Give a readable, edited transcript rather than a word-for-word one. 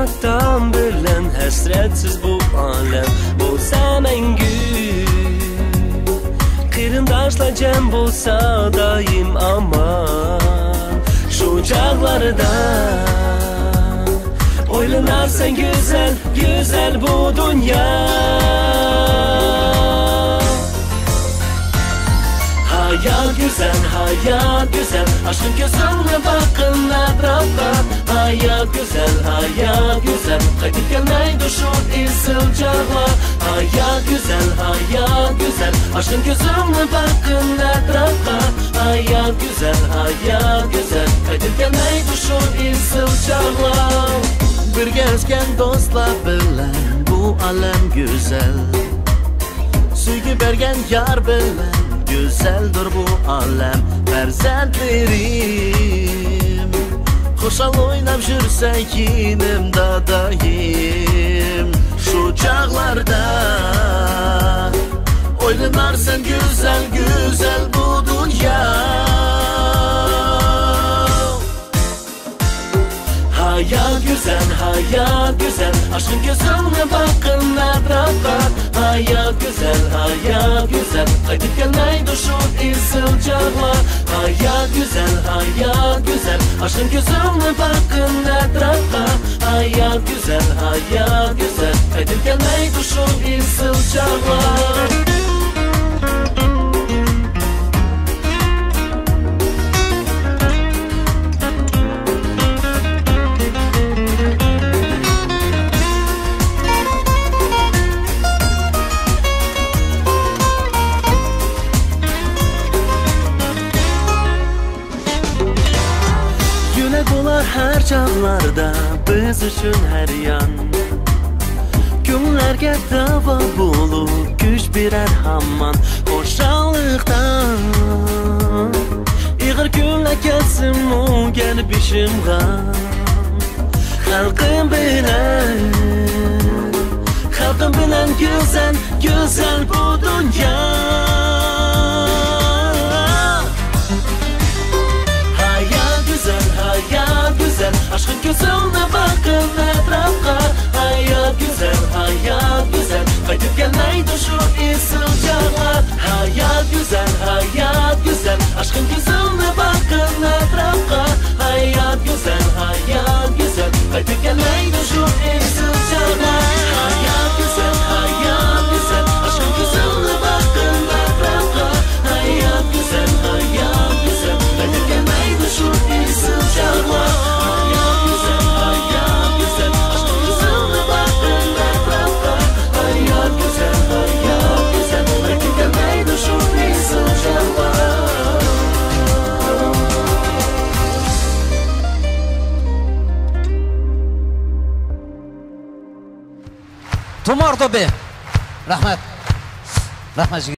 hayattan bilen hasretsiz bu alem bolsa mengü Kırındaşla cem bolsa daim ama şu çağlarda oylanarsan güzel güzel bu dünya Hayat güzel, hayat güzel Aşkın gözünle bakın etrafa Hayat güzel Kayıp gelmeydi şu isil çağlar Hayat güzel Aşkın gözünle bakın etrafa Hayat güzel Kayıp gelmeydi şu isil çağlar Bir gezgen dostlar bilen bu alem güzel Süygü bergen yar bilen güzeldir bu alem Farzandlerim Hoşal oynab jursek yinimda daim Şu çağlarda Oylanarsan güzel güzel bu dünya Hayat güzel Aşkın gözünle bakın etrafa Hayat güzel Kayıp gelmeydi şu isil çağlar Hayat güzel Aşkın gözünle bakın etrafa Hayat güzel Kayıp gelmeydi şu isil çağlar Olar her çağlarda biz üçün her yan Günlerge dava bulup güç birer hamman Hoşallıktan İğir günle gelsin mu gelip işim gam Halkım bilen güzel güzel bu dünya Hayat güzel Aşkın gözüne bakın etrafa Hayat güzel Kayıp gelmeydi şu isil çağlar Hayat güzel Aşkın gözüne bakın etrafa Hayat güzel Kayıp gelmeydi şu isil çağlar Hayat güzel Aşkın gözüne bakın etrafa Hayat güzel Kayıp gelmeydi şu isil çağlar Hayat güzel Aşkın gözüne bakın etrafa Hayat güzel Kayıp gelmeydi şu isil çağlar Tumar Tobi Rahmet